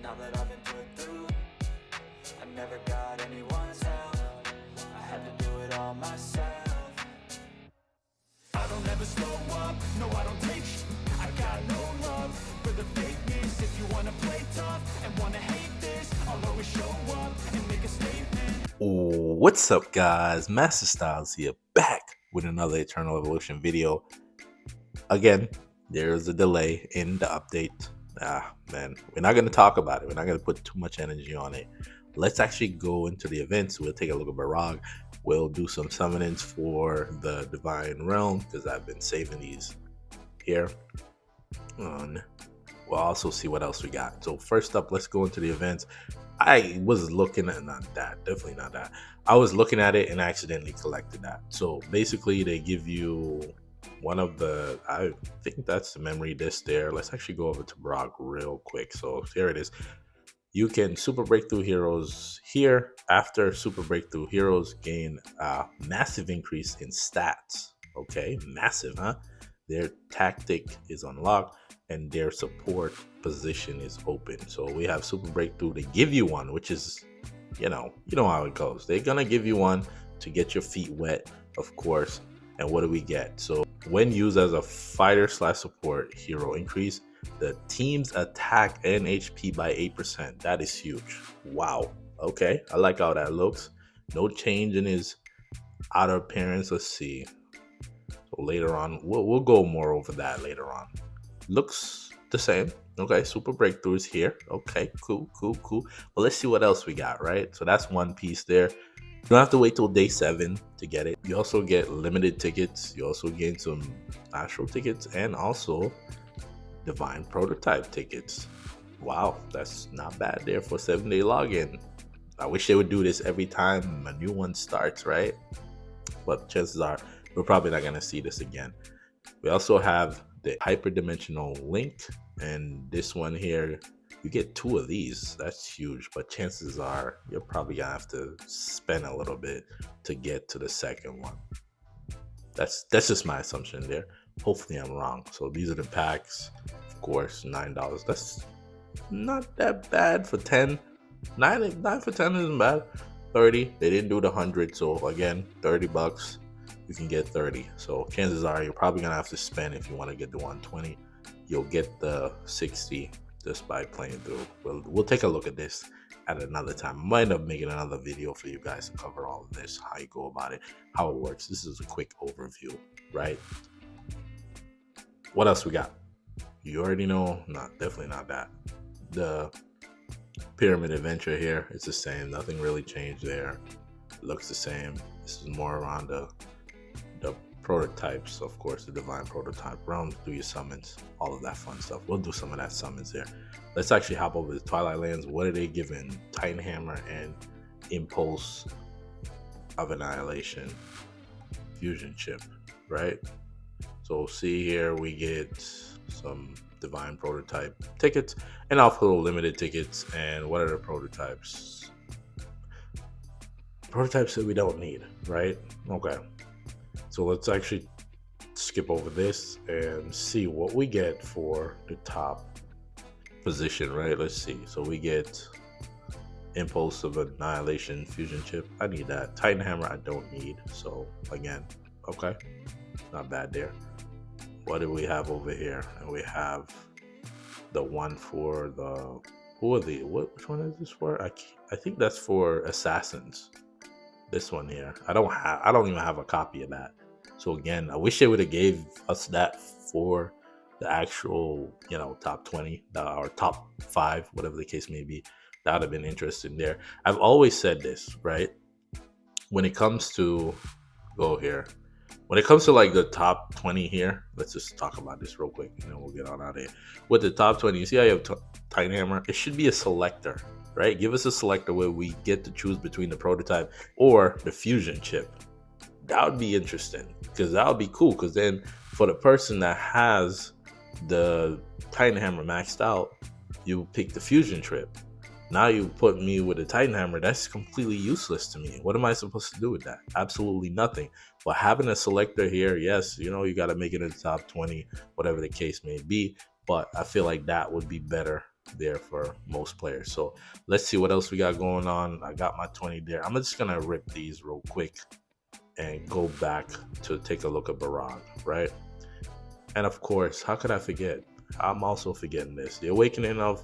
now that I've been put through. I never got anyone's help, I had to do it all myself. I don't ever slow up, no I don't take sh**. I got no love for the fakeness. If you wanna play tough and wanna hate this, I'll always show up and make a statement. What's up, guys? Masta Styles here, back with another Eternal Evolution video. Again, there's a delay in the update. Man, we're not going to talk about it. We're not going to put too much energy on it. Let's actually go into the events. We'll take a look at Barrog. We'll do some summonings for the Divine Realm, because I've been saving these here. We'll also see what else we got. So first up, let's go into the events. I was looking at, definitely not that. I was looking at it and accidentally collected that. So basically they give you one of the, I think that's the memory disc there. Let's actually go over to Barrog real quick. So here it is. You can super breakthrough heroes here. After super breakthrough heroes gain a massive increase in stats. Okay, massive, huh? Their tactic is unlocked and their support position is open. So we have super breakthrough. They give you one, which is, you know how it goes. They're gonna give you one to get your feet wet, of course. And what do we get? So when used as a fighter / support hero, increase the team's attack and HP by 8%. That is huge. Wow. Okay, I like how that looks. No change in his outer appearance. Let's see. So later on, we'll go more over that later on. Looks the same. Okay, super breakthrough is here. Okay, cool. Well, let's see what else we got, right? So that's one piece there. You don't have to wait till day 7 to get it. You also get limited tickets. You also gain some astral tickets and also divine prototype tickets. Wow, that's not bad there for 7-day login. I wish they would do this every time a new one starts, right? But chances are we're probably not going to see this again. We also have the hyperdimensional link, and this one here, you get 2 of these. That's huge, but chances are you're probably gonna have to spend a little bit to get to the second one. That's just my assumption there. Hopefully I'm wrong. So these are the packs, of course, $9. That's not that bad for 10. 9 for 10 isn't bad. 30, they didn't do the 100, so again, $30. You can get 30. So chances are you're probably gonna have to spend if you want to get the 120. You'll get the 60 just by playing through. We'll take a look at this at another time. I might end up making another video for you guys to cover all of this, how you go about it, how it works. This is a quick overview, right? What else we got? You already know. No, definitely not that. The pyramid adventure here, it's the same. Nothing really changed there. It looks the same. This is more around the prototypes, of course, the divine prototype realms, do your summons, all of that fun stuff. We'll do some of that summons there. Let's actually hop over to Twilight Lands. What are they giving? Titan Hammer and Impulse of Annihilation fusion chip, right? So see here we get some divine prototype tickets and also limited tickets. And what are the prototypes? Prototypes that we don't need, right? Okay. So let's actually skip over this and see what we get for the top position, right? Let's see. So we get Impulse of Annihilation fusion chip. I need that. Titan Hammer I don't need. So again, okay, not bad there. What do we have over here? And we have the one for the, which one is this for? I think that's for Assassins. This one here. I don't even have a copy of that. So again, I wish they would have gave us that for the actual, top 20 or top 5, whatever the case may be. That would have been interesting there. I've always said this, right? When it comes to, when it comes to like the top 20 here, let's just talk about this real quick and then we'll get on out of here. With the top 20, you see how you have Titan Hammer? It should be a selector, right? Give us a selector where we get to choose between the prototype or the fusion chip. That would be interesting, because that would be cool, because then for the person that has the Titan Hammer maxed out, you pick the fusion chip. Now you put me with a Titan Hammer, that's completely useless to me. What am I supposed to do with that? Absolutely nothing. But having a selector here, yes, you got to make it in the top 20, whatever the case may be. But I feel like that would be better there for most players. So let's see what else we got going on. I got my 20 there. I'm just gonna rip these real quick and go back to take a look at Barrog, right? And of course, how could I forget? I'm also forgetting this, the awakening of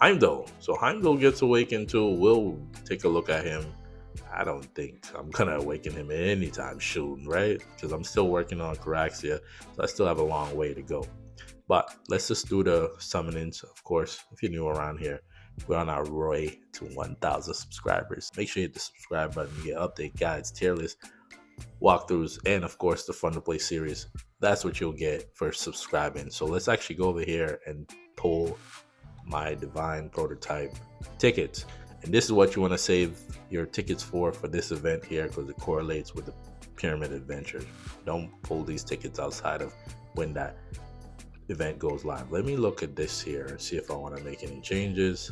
Heimdall. So Heimdall gets awakened too. We'll take a look at him. I don't think I'm gonna awaken him anytime soon, right? Because I'm still working on Caraxia, so I still have a long way to go. But let's just do the summonings. Of course, if you're new around here, we're on our way to 1,000 subscribers. Make sure you hit the subscribe button. You get update guides, tier lists, walkthroughs, and of course the fun to play series. That's what you'll get for subscribing. So let's actually go over here and pull my divine prototype tickets. And this is what you want to save your tickets for this event here, because it correlates with the pyramid adventure. Don't pull these tickets outside of when that event goes live. Let me look at this here and see if I want to make any changes.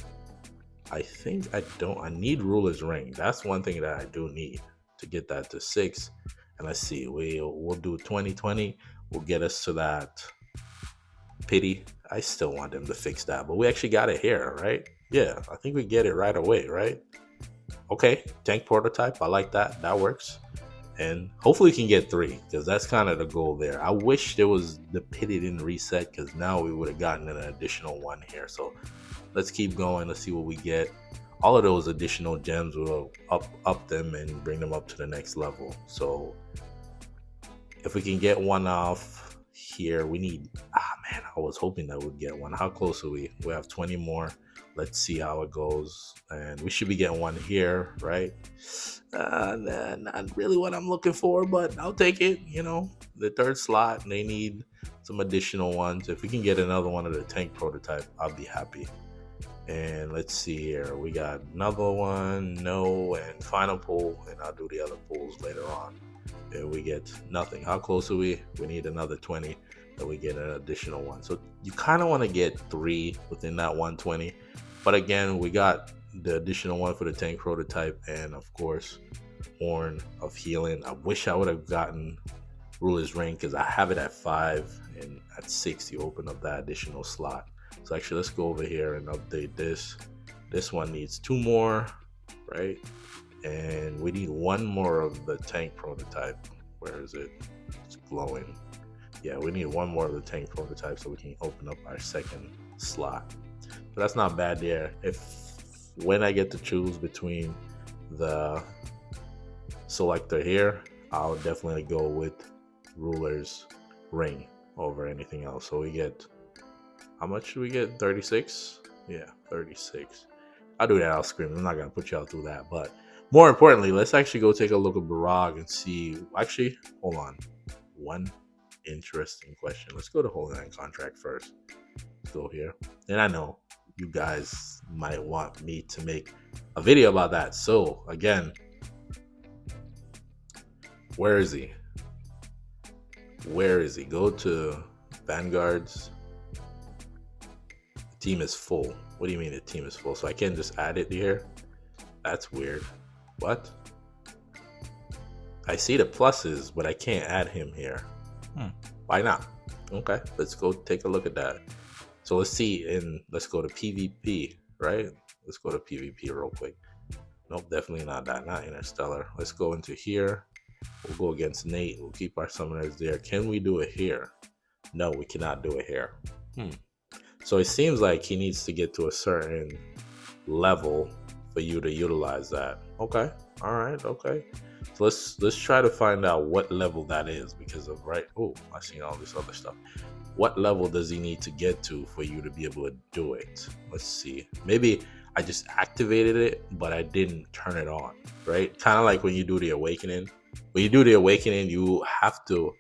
I think I don't. I need ruler's ring. That's one thing that I do need to get that to 6. And let's see, we'll do 2020. Will get us to that pity. I still want them to fix that, but we actually got it here, right? Yeah, I think we get it right away, right? Okay, tank prototype. I like that. That works. And hopefully we can get 3, because that's kind of the goal there. I wish there was the pity didn't reset, because now we would have gotten an additional 1 here. So let's keep going. Let's see what we get. All of those additional gems will up them and bring them up to the next level. So if we can get 1 off here, we need, man, I was hoping that we'd get 1. How close are we? We have 20 more. Let's see how it goes. And we should be getting 1 here, right? Not really what I'm looking for, but I'll take it. You know, the 3rd slot, they need some additional ones. If we can get another one of the tank prototype, I'll be happy. And let's see here. We got another one, no, and final pull, and I'll do the other pulls later on. And we get nothing. How close are we? We need another 20, and we get an additional 1. So you kind of want to get 3 within that 120. But again, we got the additional 1 for the tank prototype, and of course, Horn of Healing. I wish I would have gotten Ruler's Ring, because I have it at 5, and at 6 you open up that additional slot. So actually, let's go over here and update this. This one needs 2 more, right? And we need 1 more of the tank prototype. Where is it? It's glowing. Yeah, we need 1 more of the tank prototype so we can open up our 2nd slot. But that's not bad there. When I get to choose between the selector here, I'll definitely go with Ruler's Ring over anything else. So we get, how much do we get? 36? Yeah, 36. I'll do that off screen. I'm not going to put y'all through that. But more importantly, let's actually go take a look at Barrog and see. Actually, hold on. One interesting question. Let's go to Holy Land contract first. Let's go here. And I know you guys might want me to make a video about that. So, again, where is he? Where is he? Go to Vanguards. Team is full. What do you mean the team is full? So I can't just add it here? That's weird. What? I see the pluses, but I can't add him here. Why not? Okay, let's go take a look at that. So let's see, and let's go to PvP, right? Let's go to PvP real quick. Nope, definitely not that, not Interstellar. Let's go into here. We'll go against Nate. We'll keep our summoners there. Can we do it here? No, we cannot do it here. So it seems like he needs to get to a certain level for you to utilize that. Okay. All right. Okay. So let's try to find out what level that is, because of oh, I've seen all this other stuff. What level does he need to get to for you to be able to do it? Let's see. Maybe I just activated it, but I didn't turn it on, right? Kind of like when you do the awakening. When you do the awakening, you have to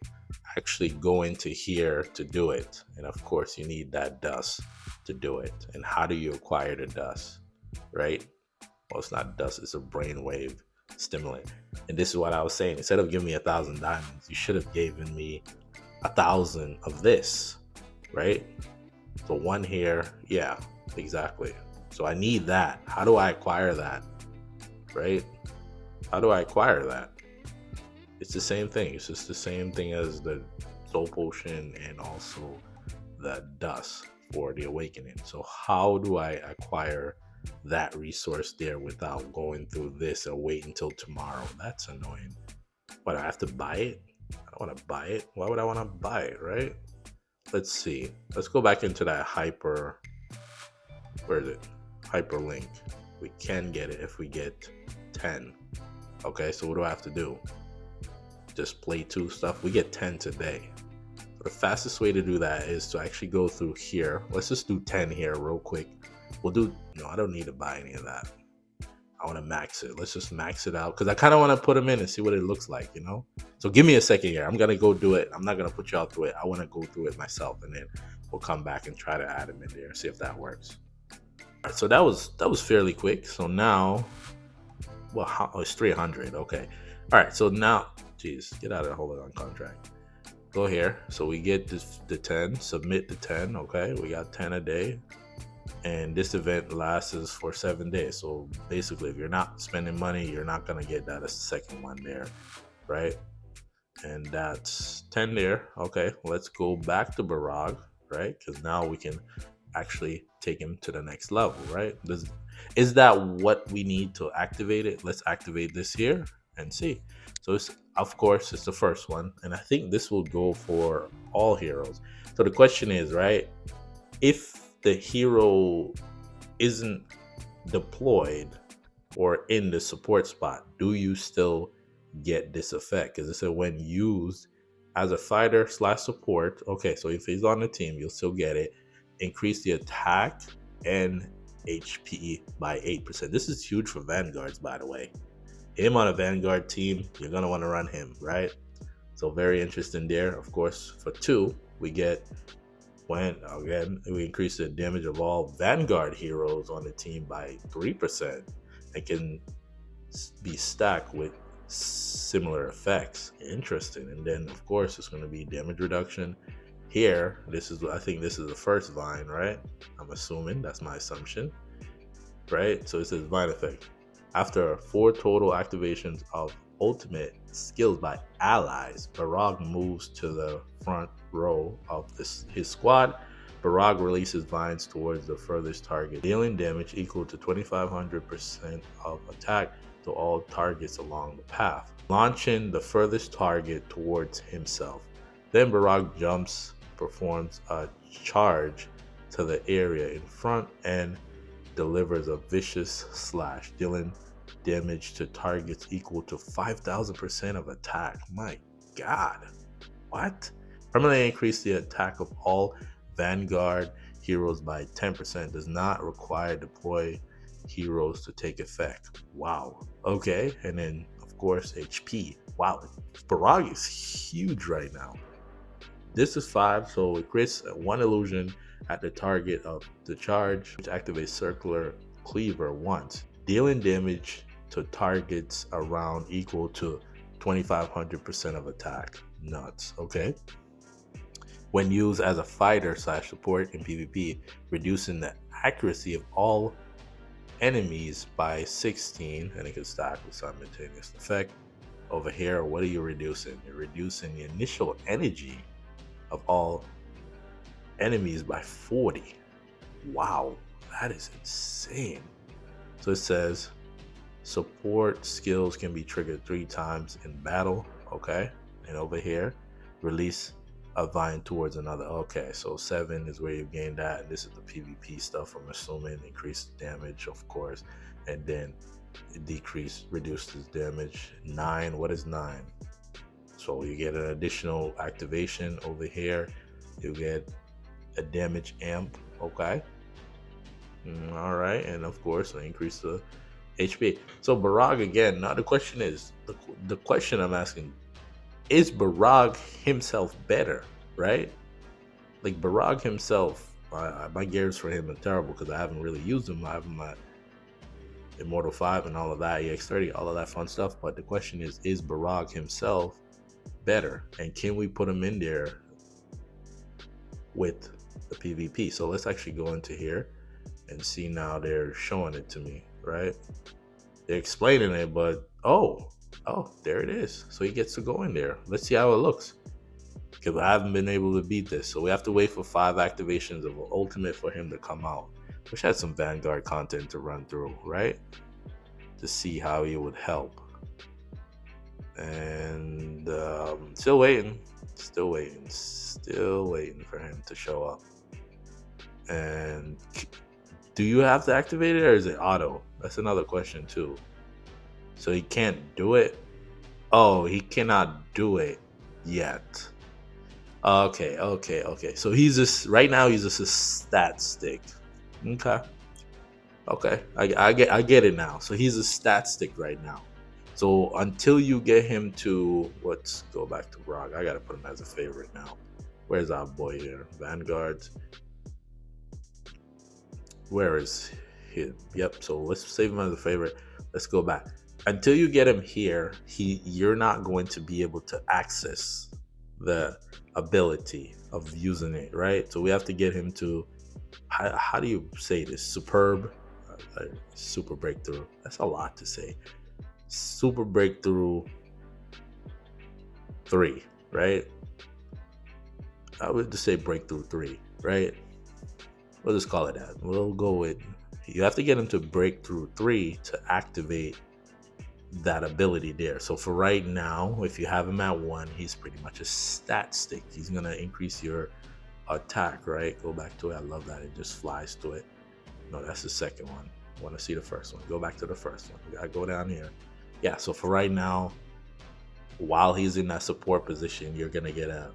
actually go into here to do it. And of course, you need that dust to do it. And how do you acquire the dust, right? Well, it's not dust, it's a brainwave stimulant. And this is what I was saying. Instead of giving me 1,000 diamonds, you should have given me 1,000 of this, right? So 1 here. Yeah, exactly. So I need that. How do I acquire that, right? How do I acquire that? It's the same thing. It's just the same thing as the soul potion and also the dust for the awakening. So how do I acquire that resource there without going through this or wait until tomorrow? That's annoying. But I have to buy it? I don't want to buy it. Why would I want to buy it, right? Let's see. Let's go back into that where is it? Hyperlink. We can get it if we get 10. Okay, so what do I have to do? Just play 2 stuff. We get 10 today. So the fastest way to do that is to actually go through here. Let's just do 10 here real quick. No, I don't need to buy any of that. I want to max it. Let's just max it out because I kind of want to put them in and see what it looks like, you know? So give me a second here. I'm going to go do it. I'm not going to put y'all through it. I want to go through it myself, and then we'll come back and try to add them in there, see if that works. All right, so that was fairly quick. So now, well, it's 300. Okay. All right. So now, geez, get out of the hold on contract. Go here. So we get the 10, submit the 10. Okay. We got 10 a day. And this event lasts for 7 days. So basically, if you're not spending money, you're not going to get that a second one there. Right. And that's 10 there. Okay. Let's go back to Barrog. Right. Because now we can actually take him to the next level. Right. Is that what we need to activate it? Let's activate this here and see. So it's, of course, it's the first one. And I think this will go for all heroes. So the question is, right, if the hero isn't deployed or in the support spot, do you still get this effect? Because it said when used as a fighter / support. Okay, so if he's on the team, you'll still get it. Increase the attack and HP by 8%. This is huge for Vanguards, by the way. Him on a Vanguard team, you're going to want to run him, right? So very interesting there. Of course, for 2, we get when, again, we increase the damage of all Vanguard heroes on the team by 3%. It can be stacked with similar effects. Interesting. And then, of course, it's going to be damage reduction. Here, I think this is the first vine, right? I'm assuming, that's my assumption, right? So it says vine effect. After 4 total activations of ultimate skills by allies, Barrog moves to the front row of his squad. Barrog releases vines towards the furthest target, dealing damage equal to 2500% of attack to all targets along the path, launching the furthest target towards himself. Then Barrog performs a charge to the area in front and delivers a vicious slash, dealing damage to targets equal to 5000% of attack. My god, what? Permanently increase the attack of all Vanguard heroes by 10%. Does not require deploy heroes to take effect. Wow. Okay, and then of course HP. Wow, Barrog is huge right now. This is 5, so it creates 1 illusion at the target of the charge, which activates circular cleaver once, dealing damage to targets around equal to 2500% of attack. Nuts. Okay. When used as a fighter / support in PvP, reducing the accuracy of all enemies by 16, and it can stack with simultaneous effect. Over here, what are you reducing? You're reducing the initial energy of all enemies by 40. Wow, that is insane. So it says support skills can be triggered 3 times in battle. Okay, and over here, release a vine towards another. Okay, so 7 is where you gain that, and this is the PvP stuff, I'm assuming. Increased damage, of course, and then reduces damage. 9, what is 9? So you get an additional activation over here. You get a damage amp. Okay. All right, and of course, increase the HP. So Barrog again. Now the question is, the question I'm asking, is Barrog himself better? Right? Like Barrog himself, my gears for him are terrible because I haven't really used him. I have him at Immortal 5 and all of that, EX30, all of that fun stuff. But the question is Barrog himself better, and can we put him in there with the PvP? So let's actually go into here and see. Now they're showing it to me, right? They're explaining it, but oh, there it is. So he gets to go in there. Let's see how it looks. because I haven't been able to beat this. So we have to wait for 5 activations of ultimate for him to come out, which had some Vanguard content to run through, right? To see how he would help. And still waiting for him to show up. And do you have to activate it, or is it auto? That's another question too. So he can't do it. Oh, he cannot do it yet. Okay. So he's just right now. He's just a stat stick. Okay. I get it now. So he's a stat stick right now. So until you get him to, let's go back to Barrog. I gotta put him as a favorite now. Where's our boy here? Vanguard. Where is he? Yep. So let's save him as a favorite. Let's go back. Until you get him here, you're not going to be able to access the ability of using it, right? So we have to get him to, how do you say this? Superb, super breakthrough. That's a lot to say. Super breakthrough 3, right? I would just say breakthrough 3, right? We'll just call it that. We'll go with, you have to get him to breakthrough 3 to activate that ability there. So for right now, if you have him at 1, he's pretty much a stat stick. He's gonna increase your attack, right? Go back to it. I love that it just flies to it. No, that's the second one. I want to see the first one. Go back to the first one. We gotta go down here. Yeah, so for right now, while he's in that support position, you're gonna get a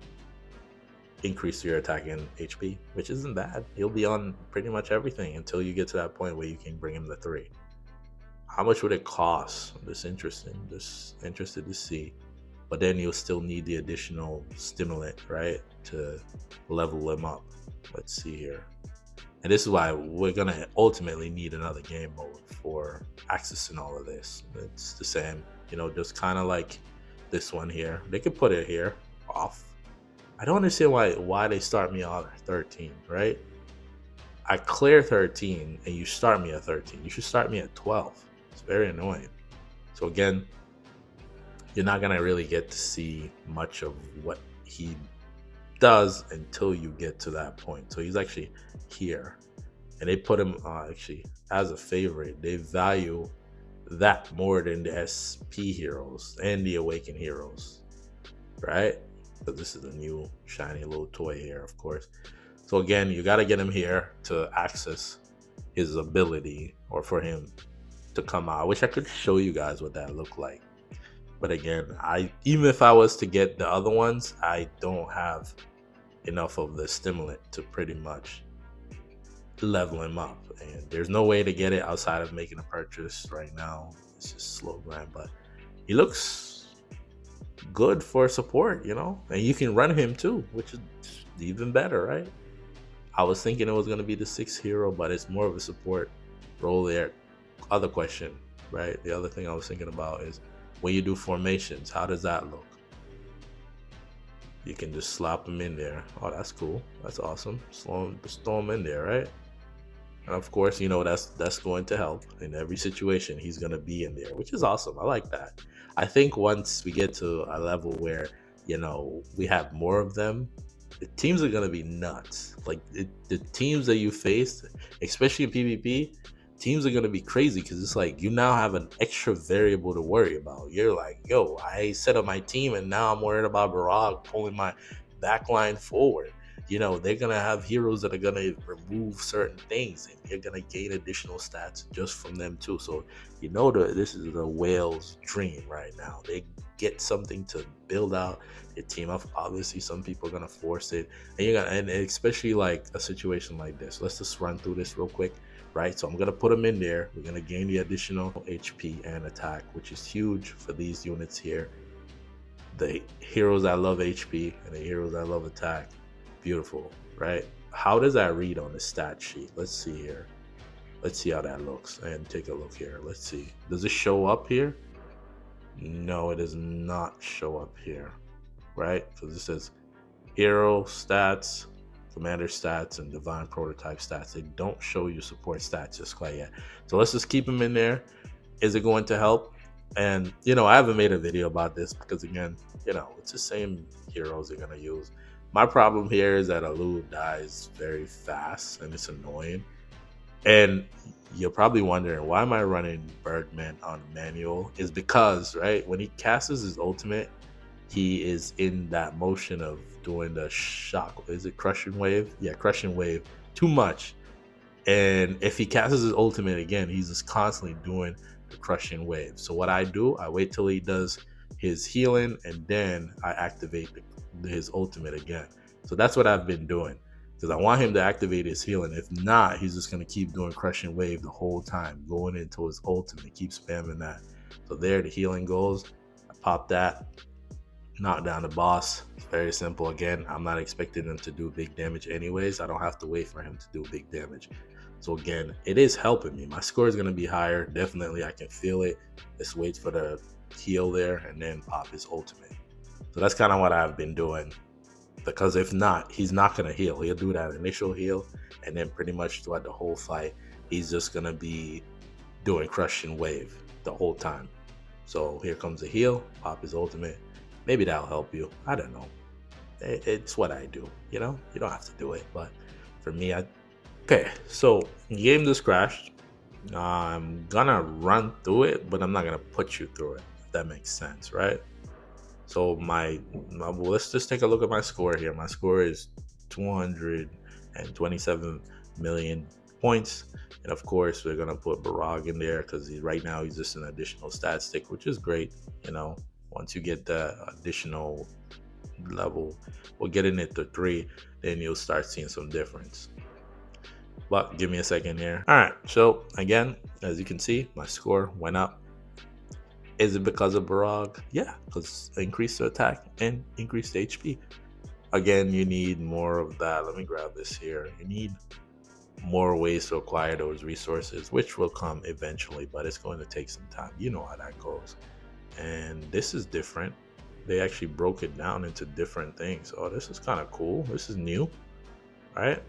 increase your attack in HP, which isn't bad. He'll be on pretty much everything until you get to that point where you can bring him to 3. How much would it cost? Just interested to see. But then you'll still need the additional stimulant, right, to level him up. Let's see here. And this is why we're gonna ultimately need another game mode for accessing all of this. It's the same, just kind of like this one here. They could put it here off. I don't understand why they start me on 13, right? I clear 13 and you start me at 13. You should start me at 12. It's very annoying. So again, you're not gonna really get to see much of what he does until you get to that point. So he's actually here, and they put him actually as a favorite. They value that more than the SP heroes and the awakened heroes, right? Because this is a new shiny little toy here, of course. So again, you got to get him here to access his ability, or for him to come out. I wish I could show you guys what that looked like. But again, even if I was to get the other ones, I don't have enough of the stimulant to pretty much level him up. And there's no way to get it outside of making a purchase right now. It's just slow grind, but he looks good for support, and you can run him too, which is even better, right? I was thinking it was going to be the 6th hero, but it's more of a support role there. Other question, right? The other thing I was thinking about is when you do formations, how does that look? You can just slap them in there. Oh, that's cool. That's awesome. Just throw them in there, right? And of course, that's going to help in every situation. He's going to be in there, which is awesome. I like that. I think once we get to a level where, we have more of them, the teams are going to be nuts. Like the teams that you faced, especially in PvP, teams are going to be crazy because it's like you now have an extra variable to worry about. You're like, yo, I set up my team and now I'm worried about Barrog pulling my backline forward. They're going to have heroes that are going to remove certain things and you're going to gain additional stats just from them too. So, this is the whale's dream right now. They get something to build out their team up. Obviously, some people are going to force it. And especially like a situation like this. Let's just run through this real quick. Right, so I'm gonna put them in there. We're gonna gain the additional HP and attack, which is huge for these units here. The heroes that love HP and the heroes that love attack, beautiful, right? How does that read on the stat sheet? Let's see here. Let's see how that looks, and take a look here. Let's see. Does it show up here? No, it does not show up here, right? Because it says hero stats, commander stats, and divine prototype stats. They don't show you support stats just quite yet. So let's just keep them in there. Is it going to help? And I haven't made a video about this because again, it's the same heroes they're gonna use. My problem here is that Alu dies very fast and it's annoying. And you're probably wondering why am I running Birdman on manual? Is because right when he casts his ultimate, he is in that motion of doing the shock. Is it crushing wave? Yeah, crushing wave. Too much. And if he casts his ultimate again, he's just constantly doing the crushing wave. So what I do, I wait till he does his healing and then I activate his ultimate again. So that's what I've been doing because I want him to activate his healing. If not, he's just going to keep doing crushing wave the whole time, going into his ultimate, keep spamming that. So there the healing goes. I pop that, knock down the boss. It's very simple. Again, I'm not expecting him to do big damage anyways. I don't have to wait for him to do big damage. So again, it is helping me. My score is going to be higher. Definitely, I can feel it. Let's wait for the heal there and then pop his ultimate. So that's kind of what I've been doing. Because if not, he's not going to heal. He'll do that initial heal. And then pretty much throughout the whole fight, he's just going to be doing crushing wave the whole time. So here comes the heal. Pop his ultimate. Maybe that'll help you. I don't know. It's what I do. You don't have to do it. But for me, okay, so the game just crashed. I'm gonna run through it, but I'm not gonna put you through it, if that makes sense, right? So well, let's just take a look at my score here. My score is 227 million points. And of course, we're gonna put Barrog in there because right now he's just an additional stat stick, which is great. Once you get the additional level, we'll get in it to 3, then you'll start seeing some difference. But give me a second here. All right, so again, as you can see, my score went up. Is it because of Barrog? Yeah, because increased the attack and increased HP. Again, you need more of that. Let me grab this here. You need more ways to acquire those resources, which will come eventually, but it's going to take some time. You know how that goes. And this is different. They actually broke it down into different things. Oh, this is kind of cool. This is new, right?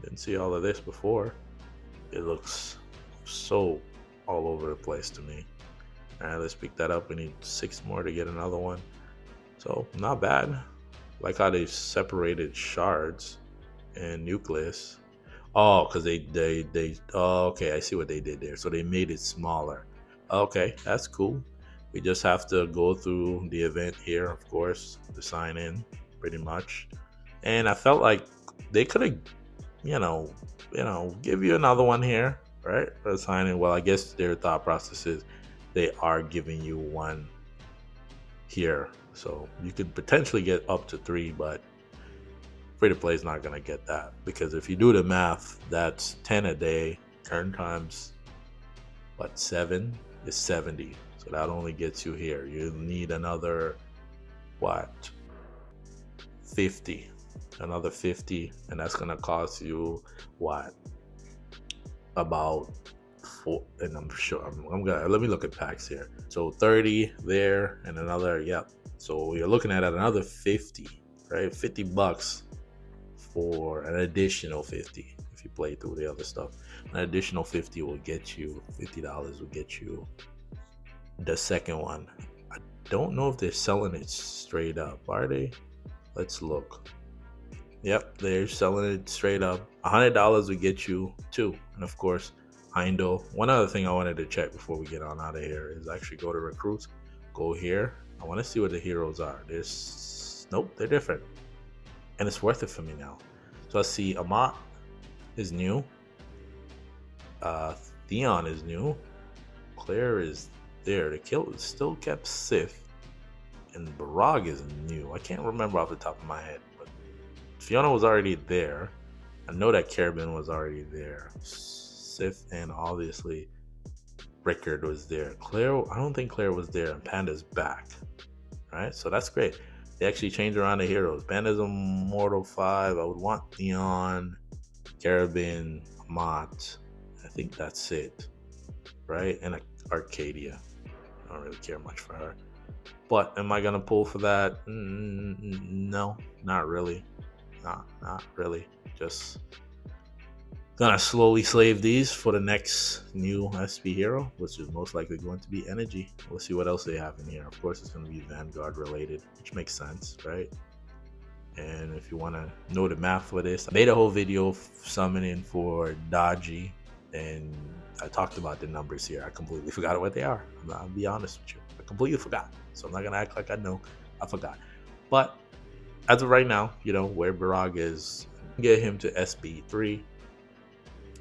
Didn't see all of this before. It looks so all over the place to me. All right, let's pick that up. We need 6 more to get another one. So not bad. Like how they separated shards and nucleus. Oh, because oh, okay, I see what they did there. So they made it smaller. Okay, that's cool. We just have to go through the event here, of course, to sign in, pretty much. And I felt like they could have, give you another one here, right? For signing. Well, I guess their thought process is they are giving you one here. So you could potentially get up to 3, but free to play is not going to get that. Because if you do the math, that's 10 a day. Turn times, 7 is 70. So that only gets you here. You need another, 50. Another 50, and that's gonna cost you about 4. And I'm sure I'm gonna let me look at packs here. So 30 there, and another, yep. So you're looking at another 50, right? $50 for an additional 50 if you play through the other stuff. An additional 50 will get you $50 will get you the second one. I don't know if they're selling it straight up. Are they? Let's look. Yep, they're selling it straight up. $100 will get you 2. And of course, Heimdall. One other thing I wanted to check before we get on out of here is actually go to recruits. Go here. I want to see what the heroes are. Nope, they're different. And it's worth it for me now. So I see Amat is new. Theon is new. Claire is there. The kill is still kept Sif. And Barrog is new. I can't remember off the top of my head. Fiona was already there. I know that Carabin was already there. Sif and obviously Rickard was there. Claire, I don't think Claire was there. And Panda's back. Right? So that's great. They actually changed around the heroes. Panda's Immortal 5. I would want Theon, Carabin, Mott. I think that's it. Right? And Arcadia. I don't really care much for her. But am I going to pull for that? No, not really. Not really. Just Gonna slowly slave these for the next new SP hero, which is most likely going to be energy. We'll see what else they have in here. Of course, it's going to be Vanguard related, which makes sense, right? And if you want to know the math for this, I made a whole video summoning for Dodgy, and I talked about the numbers here. I completely forgot what they are. I'll be honest with you. I completely forgot. So I'm not going to act like I know. I forgot. But as of right now, you know, where Barrog is, get him to SB3,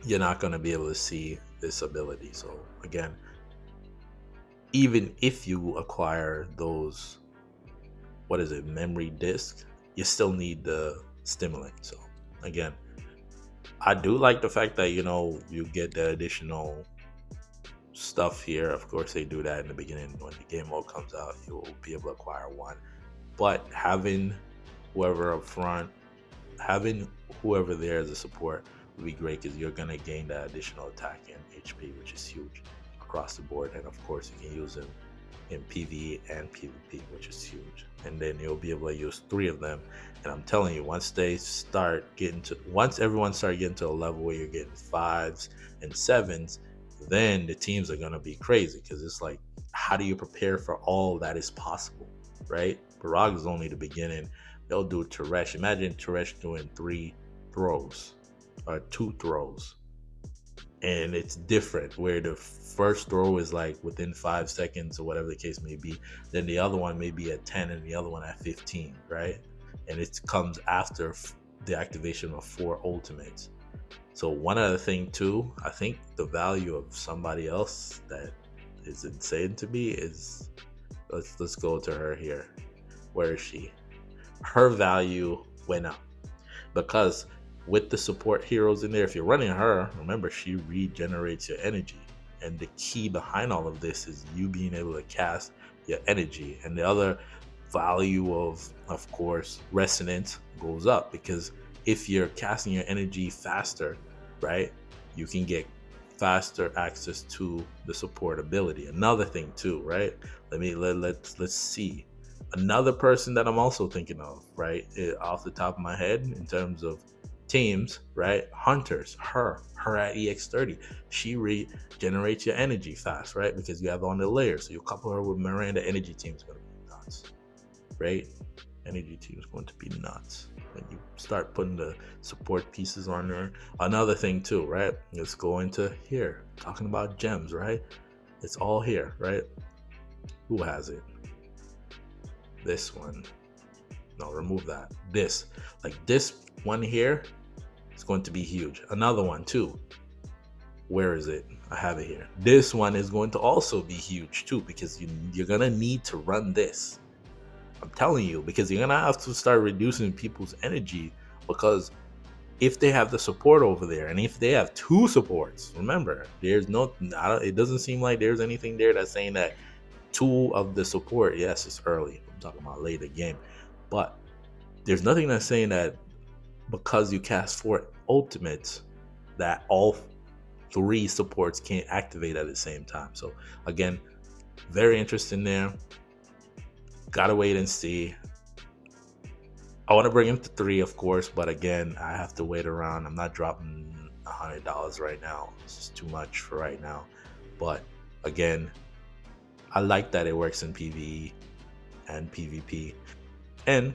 you're not going to be able to see this ability. So again, even if you acquire those, what is it, memory disk, you still need the stimulant. So again, I do like the fact that, you know, you get the additional stuff here. Of course, they do that in the beginning. When the game mode comes out, you'll be able to acquire one. But having whoever up front, having whoever there as a support would be great, because you're going to gain that additional attack and HP, which is huge across the board. And of course, you can use them in PvE and PvP, which is huge. And then you'll be able to use 3 of them. And I'm telling you, once everyone start getting to a level where you're getting 5s and 7s, then the teams are going to be crazy, because it's like, how do you prepare for all that is possible, right? Barrog is only the beginning. They'll do Teresh. Imagine Teresh doing 3 throws or 2 throws, and it's different, where the first throw is like within 5 seconds or whatever the case may be, then the other one may be at 10 and the other one at 15, right? And it comes after the activation of 4 ultimates. So one other thing too, I think the value of somebody else that is insane to me is, let's go to her here. Where is she? Her value went up, because with the support heroes in there, if you're running her, remember, she regenerates your energy. And the key behind all of this is you being able to cast your energy. And the other value of course, resonance goes up, because if you're casting your energy faster, right, you can get faster access to the support ability. Another thing too, right? Let's see. Another person that I'm also thinking of, right, off the top of my head in terms of teams, right? Hunters, her at EX30, she regenerates your energy fast, right? Because you have on the layers. So you couple her with Miranda, energy team's going to be nuts, right? Energy team's going to be nuts when you start putting the support pieces on her. Another thing too, right? Let's go into here, talking about gems, right? It's all here, right? Who has it? This one. No, remove that. This one here is going to be huge. Another one too. Where is it? I have it here. This one is going to also be huge too, because you're gonna need to run this. I'm telling you, because you're gonna have to start reducing people's energy, because if they have the support over there, and if they have 2 supports, remember, it doesn't seem like there's anything there that's saying that 2 of the support, yes, it's early, I'm talking about later game, but there's nothing that's saying that because you cast 4 ultimates that all 3 supports can't activate at the same time. So again, very interesting there. Gotta wait and see. I want to bring him to 3, of course, but again, I have to wait around. I'm not dropping $100 right now. It's just too much for right now. But again, I like that it works in PvE and PvP. And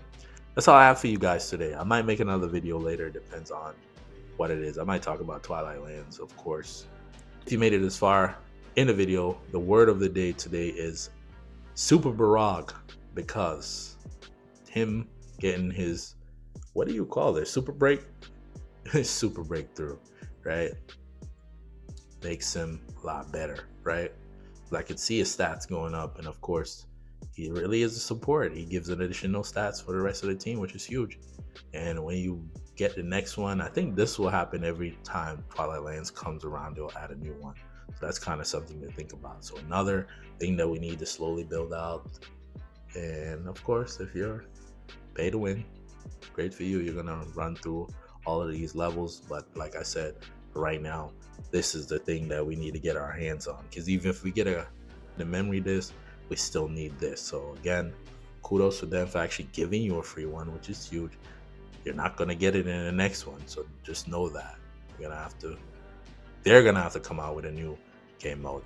that's all I have for you guys today. I might make another video later. Depends on what it is. I might talk about Twilight Lands, of course. If you made it this far in the video, the word of the day today is Super Barrog, because him getting his, what do you call this? Super break? Super breakthrough, right? Makes him a lot better, right? I could see his stats going up, and of course, he really is a support. He gives an additional stats for the rest of the team, which is huge. And when you get the next one, I think this will happen every time Twilight Lands comes around, they'll add a new one. So that's kind of something to think about. So another thing that we need to slowly build out. And of course, if you're pay to win, great for you. You're gonna run through all of these levels. But like I said, right now, this is the thing that we need to get our hands on. Because even if we get the memory disk, we still need this. So again, kudos to them for actually giving you a free one, which is huge. You're not gonna get it in the next one, so just know that. they're gonna have to come out with a new game mode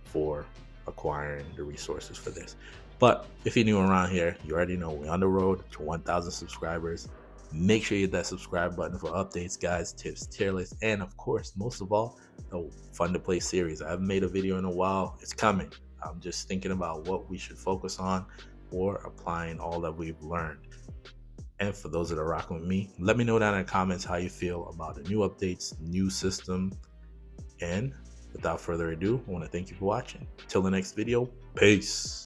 for acquiring the resources for this. But if you're new around here, you already know we're on the road to 1,000 subscribers. Make sure you hit that subscribe button for updates, guys, tips, tier lists, and of course, most of all, the Fun to Play series. I haven't made a video in a while. It's coming. I'm just thinking about what we should focus on or applying all that we've learned. And for those that are rocking with me, let me know down in the comments how you feel about the new updates, new system. And without further ado, I want to thank you for watching. Till the next video, peace.